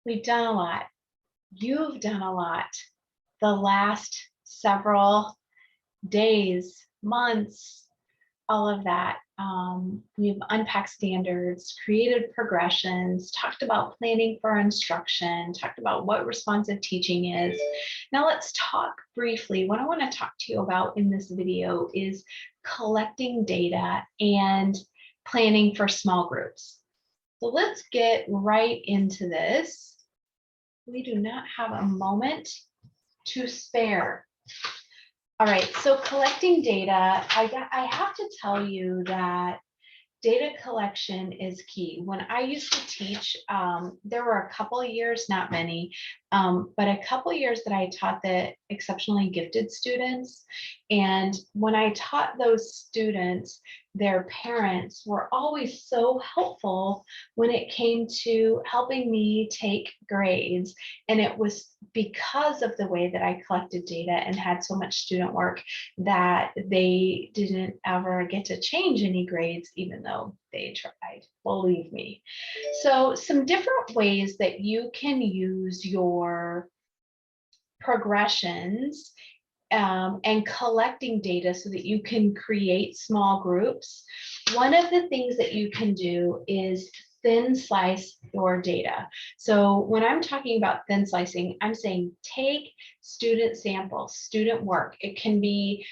We've done a lot. You've done a lot the last several days, months, all of that. We've unpacked standards, created progressions, talked about planning for instruction, talked about what responsive teaching is. Now let's talk briefly. What I want to talk to you about in this video is collecting data and planning for small groups. So let's get right into this. We do not have a moment to spare. All right, so collecting data, I have to tell you that data collection is key. When I used to teach, there were a couple of years, not many, but a couple of years that I taught the exceptionally gifted students. And when I taught those students, their parents were always so helpful when it came to helping me take grades. And it was because of the way that I collected data and had so much student work that they didn't ever get to change any grades, even though they tried, believe me. So some different ways that you can use your progressions and collecting data so that you can create small groups. One of the things that you can do is thin slice your data. So when I'm talking about thin slicing, I'm saying take student samples, student work. It can be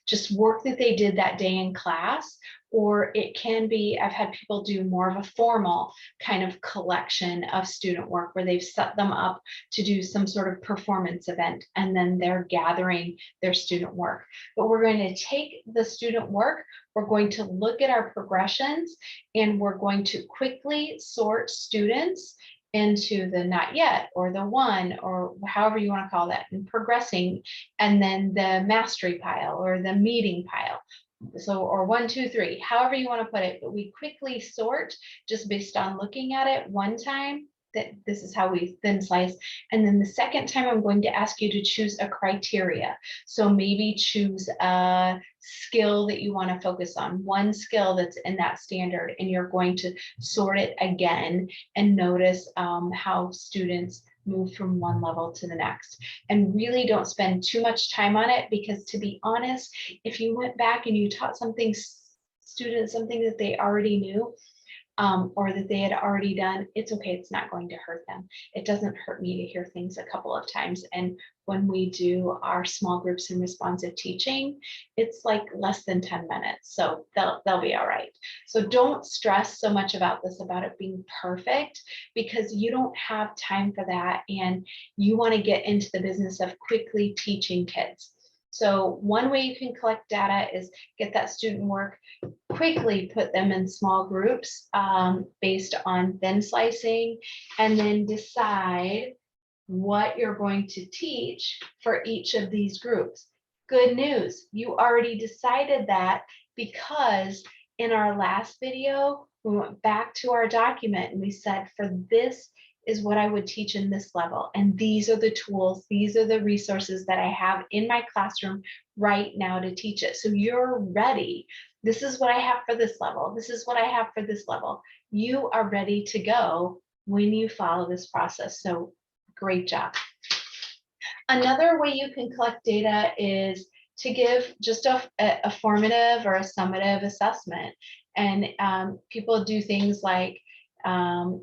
just work that they did that day in class, or it can be, I've had people do more of a formal kind of collection of student work where they've set them up to do some sort of performance event, and then they're gathering their student work. But we're going to take the student work, we're going to look at our progressions, and we're going to quickly sort students into the not yet or the one or however you want to call that, and progressing, and then the mastery pile or the meeting pile. So, or 1, 2, 3, however you want to put it, but we quickly sort just based on looking at it one time. That this is how we thin slice. And then the second time I'm going to ask you to choose a criteria. So maybe choose a skill that you want to focus on, one skill that's in that standard, and you're going to sort it again and notice how students move from one level to the next. And really don't spend too much time on it, because to be honest, if you went back and you taught students something that they already knew, or that they had already done, it's okay. It's not going to hurt them. It doesn't hurt me to hear things a couple of times. And when we do our small groups and responsive teaching, it's like less than 10 minutes. So they'll be all right. So don't stress so much about this, about it being perfect, because you don't have time for that. And you want to get into the business of quickly teaching kids. So one way you can collect data is get that student work, quickly put them in small groups based on thin slicing, and then decide what you're going to teach for each of these groups. Good news, you already decided that, because in our last video, we went back to our document and we said, for this is what I would teach in this level. And these are the tools, these are the resources that I have in my classroom right now to teach it. So you're ready. This is what I have for this level. This is what I have for this level. You are ready to go when you follow this process. So great job. Another way you can collect data is to give just a formative or a summative assessment. And people do things like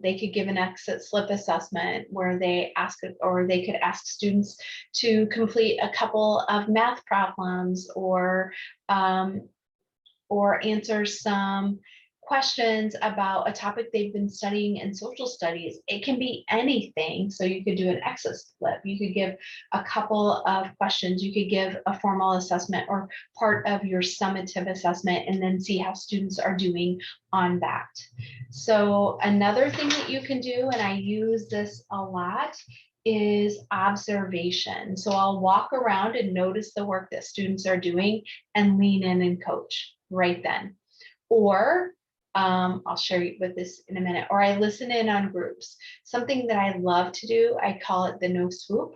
they could give an exit slip assessment where they ask, or they could ask students to complete a couple of math problems, or answer some questions about a topic they've been studying in social studies. It can be anything. So you could do an exit slip. You could give a couple of questions. You could give a formal assessment or part of your summative assessment, and then see how students are doing on that. So another thing that you can do, and I use this a lot, is observation. So I'll walk around and notice the work that students are doing and lean in and coach right then. Or I'll share you with this in a minute, or I listen in on groups. Something that I love to do, I call it the no swoop.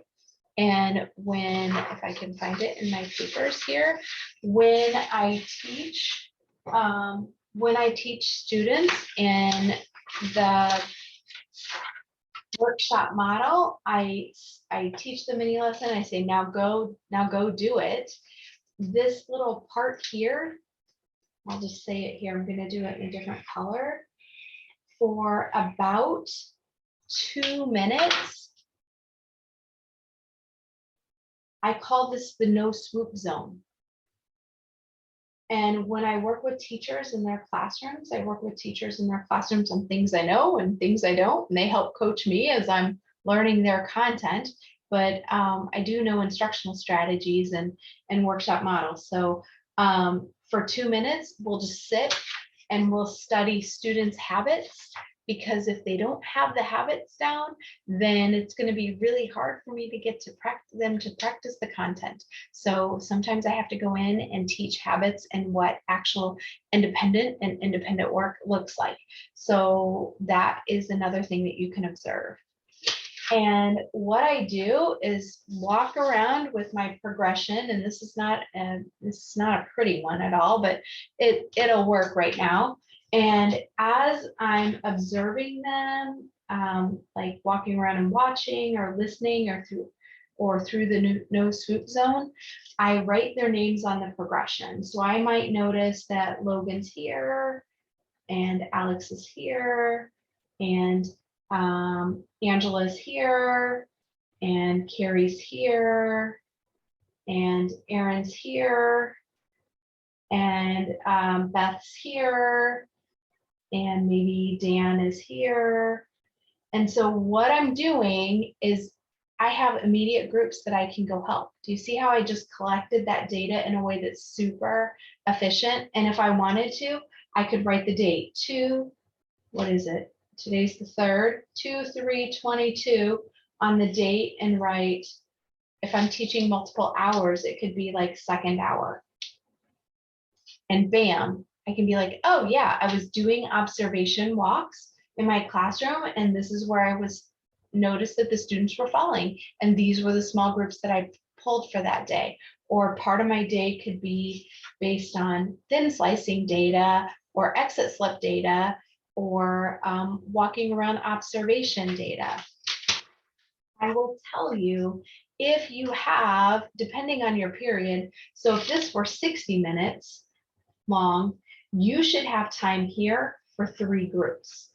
And if I can find it in my papers here, when I teach students in the workshop model, I teach the mini lesson. I say, now go do it. This little part here, I'll just say it here. I'm going to do it in a different color for about 2 minutes. I call this the no swoop zone. And when I work with teachers in their classrooms, I work with teachers in their classrooms on things I know and things I don't, and they help coach me as I'm learning their content. But I do know instructional strategies and workshop models. So for 2 minutes, we'll just sit and we'll study students' habits, because if they don't have the habits down, then it's going to be really hard for me to get to practice the content. So sometimes I have to go in and teach habits and what actual independent work looks like. So that is another thing that you can observe. And what I do is walk around with my progression, and this is not a pretty one at all, but it'll work right now. And as I'm observing them, like walking around and watching or listening or through the no swoop zone, I write their names on the progression. So I might notice that Logan's here and Alex is here and Angela's here and Carrie's here and Aaron's here and Beth's here and maybe Dan is here. And so what I'm doing is I have immediate groups that I can go help. Do you see how I just collected that data in a way that's super efficient? And if I wanted to, I could write the date what is it? Today's the 3rd, 2/3/22 on the date and write, if I'm teaching multiple hours, it could be like 2nd hour. And bam, I can be like, oh yeah, I was doing observation walks in my classroom, and this is where I noticed that the students were falling, and these were the small groups that I pulled for that day. Or part of my day could be based on thin slicing data or exit slip data or walking around observation data. I will tell you, if you have, depending on your period, so if this were 60 minutes long, you should have time here for 3 groups.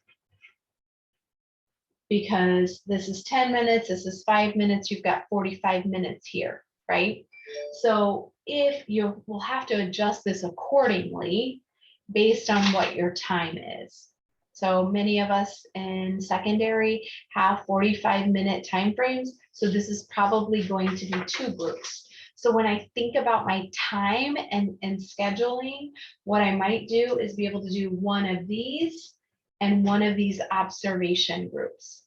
Because this is 10 minutes, this is 5 minutes, you've got 45 minutes here, right? So if you will have to adjust this accordingly based on what your time is. So many of us in secondary have 45-minute timeframes. So this is probably going to be 2 groups. So when I think about my time and scheduling, what I might do is be able to do one of these and one of these observation groups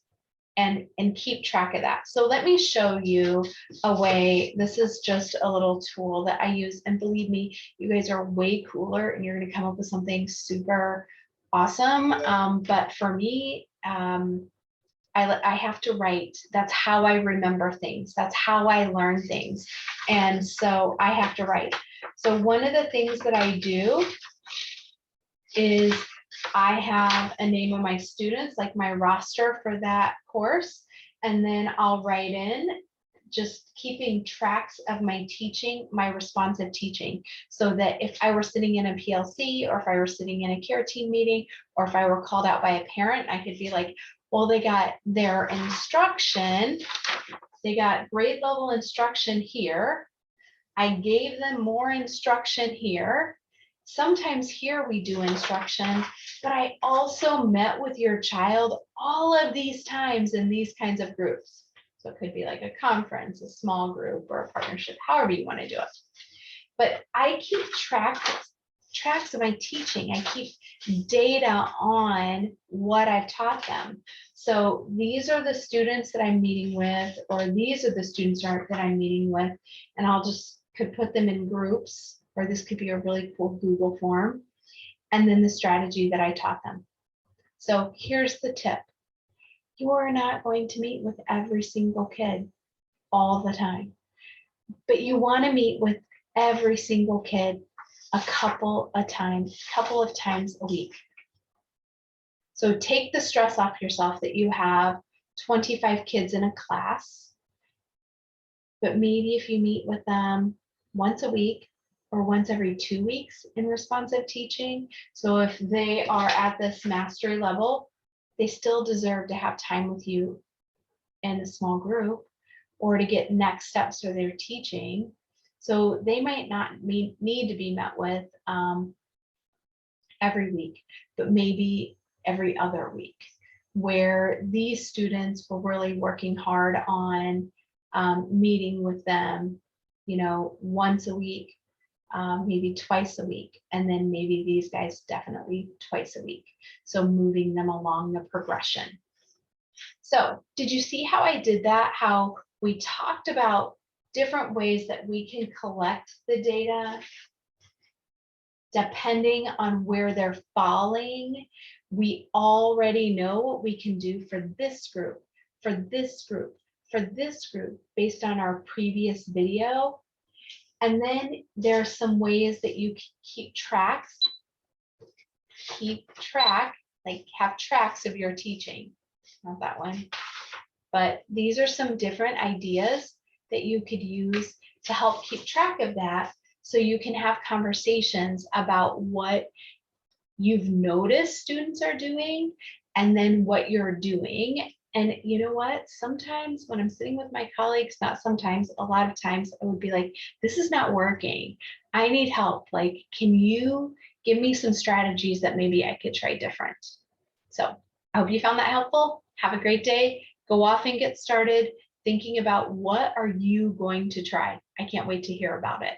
and keep track of that. So let me show you a way. This is just a little tool that I use. And believe me, you guys are way cooler and you're going to come up with something super awesome. But for me, I have to write. That's how I remember things. That's how I learn things. And so I have to write. So one of the things that I do is I have a name of my students, like my roster for that course. And then I'll write in just keeping tracks of my teaching, my responsive teaching, so that if I were sitting in a PLC or if I were sitting in a care team meeting, or if I were called out by a parent, I could be like, well, they got their instruction, they got grade level instruction here. I gave them more instruction here. Sometimes here we do instruction, but I also met with your child all of these times in these kinds of groups. So it could be like a conference, a small group, or a partnership, however you want to do it. But I keep tracks of my teaching. I keep data on what I've taught them. So these are the students that I'm meeting with, or these are the students that I'm meeting with, and I'll just could put them in groups, or this could be a really cool Google form, and then the strategy that I taught them. So here's the tip. You are not going to meet with every single kid all the time, but you want to meet with every single kid a couple of times a week. So take the stress off yourself that you have 25 kids in a class, but maybe if you meet with them once a week or once every 2 weeks in responsive teaching. So if they are at this mastery level, they still deserve to have time with you in a small group or to get next steps for their teaching. So they might not need to be met with every week, but maybe every other week, where these students were really working hard on meeting with them, once a week, maybe twice a week, and then maybe these guys definitely twice a week. So moving them along the progression. So did you see how I did that? How we talked about different ways that we can collect the data depending on where they're falling. We already know what we can do for this group, for this group, for this group, based on our previous video. And then there are some ways that you can keep track, like have tracks of your teaching. Not that one. But these are some different ideas that you could use to help keep track of that, so you can have conversations about what you've noticed students are doing and then what you're doing. And you know what? Sometimes when I'm sitting with my colleagues, not sometimes, a lot of times I would be like, this is not working. I need help. Like, can you give me some strategies that maybe I could try different? So I hope you found that helpful. Have a great day. Go off and get started thinking about what are you going to try. I can't wait to hear about it.